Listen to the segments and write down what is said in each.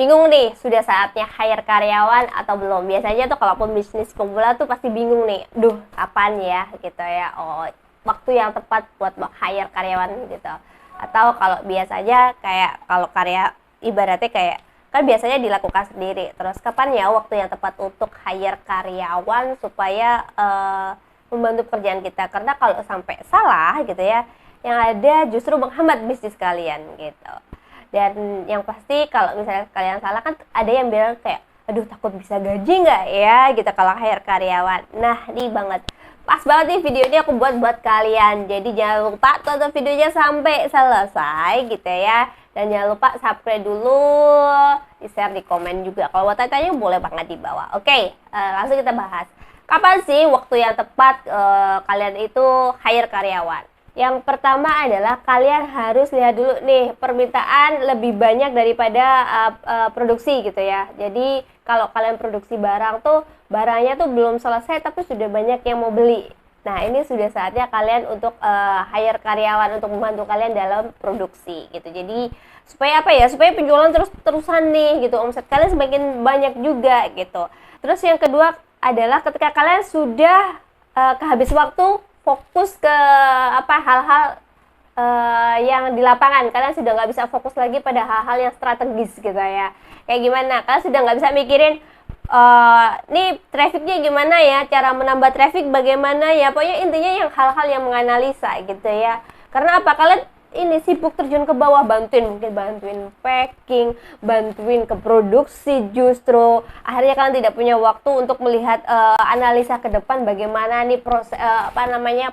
Bingung nih, sudah saatnya hire karyawan atau belum? Biasanya tuh kalau pembisnis pemula tuh pasti bingung nih, duh kapan ya gitu ya, oh waktu yang tepat buat hire karyawan gitu. Atau kalau biasanya kayak kalau karya ibaratnya kayak kan biasanya dilakukan sendiri. Terus kapan ya waktu yang tepat untuk hire karyawan supaya membantu pekerjaan kita? Karena kalau sampai salah gitu ya, yang ada justru menghambat bisnis kalian gitu. Dan yang pasti kalau misalnya kalian salah kan ada yang bilang kayak aduh takut bisa gaji nggak ya gitu kalau hire karyawan. Nah ini banget pas banget nih video ini aku buat kalian, jadi jangan lupa tonton videonya sampai selesai gitu ya, dan jangan lupa subscribe dulu, di share, di komen juga. Kalau mau tanya-tanya boleh banget di bawah. Oke, langsung kita bahas kapan sih waktu yang tepat kalian itu hire karyawan. Yang pertama adalah kalian harus lihat dulu nih permintaan lebih banyak daripada produksi gitu ya. Jadi kalau kalian produksi barang tuh barangnya tuh belum selesai tapi sudah banyak yang mau beli. Nah ini sudah saatnya kalian untuk hire karyawan untuk membantu kalian dalam produksi gitu. Jadi supaya apa ya? Supaya penjualan terus-terusan nih gitu. Omset kalian semakin banyak juga gitu. Terus yang kedua adalah ketika kalian sudah kehabis waktu fokus ke hal-hal yang di lapangan, kalian sudah nggak bisa fokus lagi pada hal-hal yang strategis gitu ya. Kayak gimana? Kalian sudah nggak bisa mikirin nih trafficnya gimana ya, cara menambah traffic bagaimana ya, pokoknya intinya yang hal-hal yang menganalisa gitu ya. Karena apa? Kalian ini sibuk terjun ke bawah, mungkin bantuin packing, bantuin ke produksi, justru akhirnya kalian tidak punya waktu untuk melihat analisa ke depan bagaimana nih proses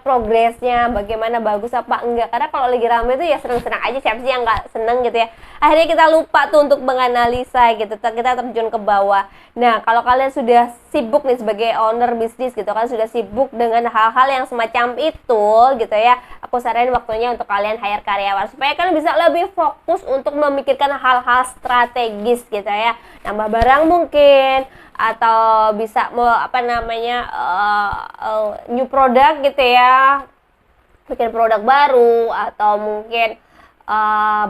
progresnya, bagaimana bagus apa enggak. Karena kalau lagi rame itu ya senang-senang aja, siapa sih yang nggak seneng gitu ya. Akhirnya kita lupa tuh untuk menganalisa gitu, kita terjun ke bawah. Nah kalau kalian sudah sibuk nih sebagai owner bisnis gitu kan, sudah sibuk dengan hal-hal yang semacam itu gitu ya, aku saranin waktunya untuk kalian hire karyawan supaya kalian bisa lebih fokus untuk memikirkan hal-hal strategis gitu ya, nambah barang mungkin, atau bisa new product gitu ya, bikin produk baru, atau mungkin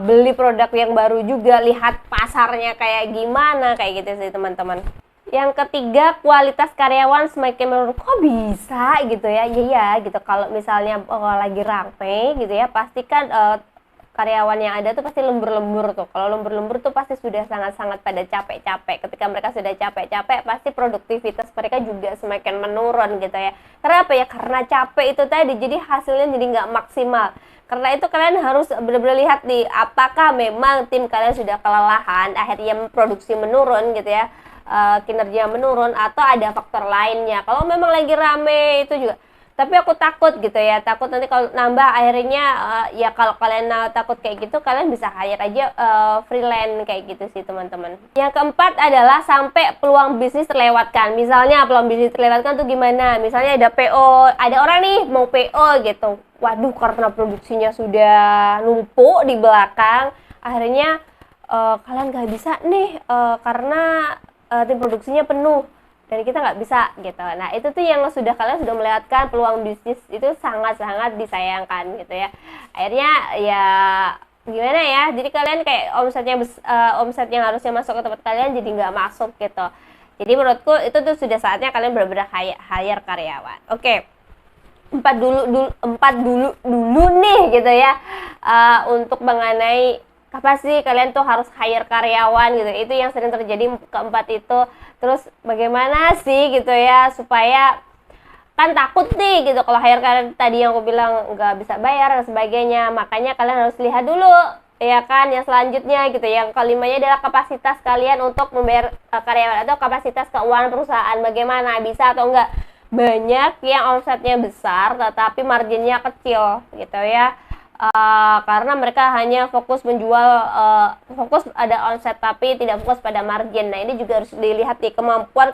beli produk yang baru juga, lihat pasarnya kayak gimana, kayak gitu sih teman-teman. Yang ketiga, kualitas karyawan semakin menurun. Kok bisa gitu ya? Iya gitu. Kalau misalnya lagi rame gitu ya, pastikan karyawan yang ada tuh pasti lembur-lembur tuh. Kalau lembur-lembur tuh pasti sudah sangat-sangat pada capek-capek. Ketika mereka sudah capek-capek, pasti produktivitas mereka juga semakin menurun gitu ya. Karena apa ya? Karena capek itu tadi, jadi hasilnya jadi nggak maksimal. Karena itu kalian harus benar-benar lihat nih, apakah memang tim kalian sudah kelelahan, akhirnya produksi menurun gitu ya, kinerja menurun, atau ada faktor lainnya. Kalau memang lagi rame itu juga, tapi aku takut gitu ya, takut nanti kalau nambah akhirnya ya kalau kalian takut kayak gitu, kalian bisa hire aja freelance kayak gitu sih teman-teman. Yang keempat adalah sampai peluang bisnis terlewatkan. Misalnya peluang bisnis terlewatkan tuh gimana? Misalnya ada PO, ada orang nih mau PO gitu, waduh karena produksinya sudah numpuk di belakang, akhirnya kalian gak bisa nih karena tim produksinya penuh dan kita nggak bisa gitu. Nah itu tuh yang kalian sudah melewatkan peluang bisnis, itu sangat-sangat disayangkan gitu ya. Akhirnya ya gimana ya, jadi kalian kayak omset yang harusnya masuk ke tempat kalian jadi nggak masuk gitu. Jadi menurutku itu tuh sudah saatnya kalian benar-benar hire karyawan. Oke. Empat dulu nih gitu ya, untuk mengenai kapan sih kalian tuh harus hire karyawan gitu. Itu yang sering terjadi keempat itu. Terus bagaimana sih gitu ya supaya, kan takut nih gitu kalau hire kalian tadi yang aku bilang nggak bisa bayar dan sebagainya. Makanya kalian harus lihat dulu ya kan yang selanjutnya gitu. Yang kelimanya adalah kapasitas kalian untuk membayar karyawan atau kapasitas keuangan perusahaan, bagaimana, bisa atau enggak. Banyak yang omsetnya besar tetapi marginnya kecil gitu ya. Karena mereka hanya fokus menjual, fokus ada omset tapi tidak fokus pada margin. Nah ini juga harus dilihat nih kemampuan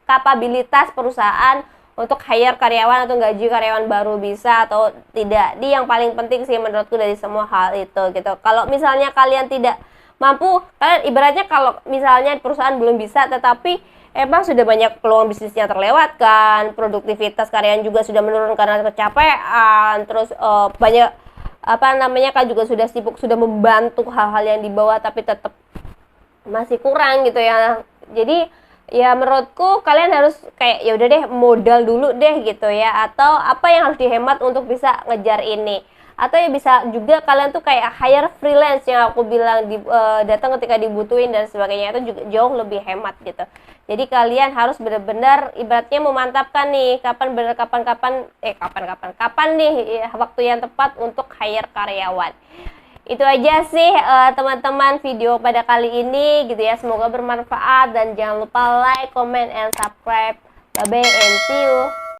kapabilitas perusahaan untuk hire karyawan atau gaji karyawan baru bisa atau tidak. Ini yang paling penting sih menurutku dari semua hal itu gitu. Kalau misalnya kalian tidak mampu, kalian ibaratnya kalau misalnya perusahaan belum bisa tetapi emang sudah banyak peluang bisnisnya terlewatkan, produktivitas karyawan juga sudah menurun karena kecapean, terus banyak kan juga sudah sibuk, sudah membantu hal-hal yang di bawah tapi tetap masih kurang gitu ya. Jadi ya menurutku kalian harus kayak ya udah deh modal dulu deh gitu ya, atau apa yang harus dihemat untuk bisa ngejar ini. Atau ya bisa juga kalian tuh kayak hire freelance yang aku bilang datang ketika dibutuhin dan sebagainya, itu juga jauh lebih hemat gitu. Jadi kalian harus benar-benar ibaratnya memantapkan nih kapan nih ya, waktu yang tepat untuk hire karyawan. Itu aja sih teman-teman video pada kali ini gitu ya. Semoga bermanfaat dan jangan lupa like, comment, and subscribe. Bye bye and see you.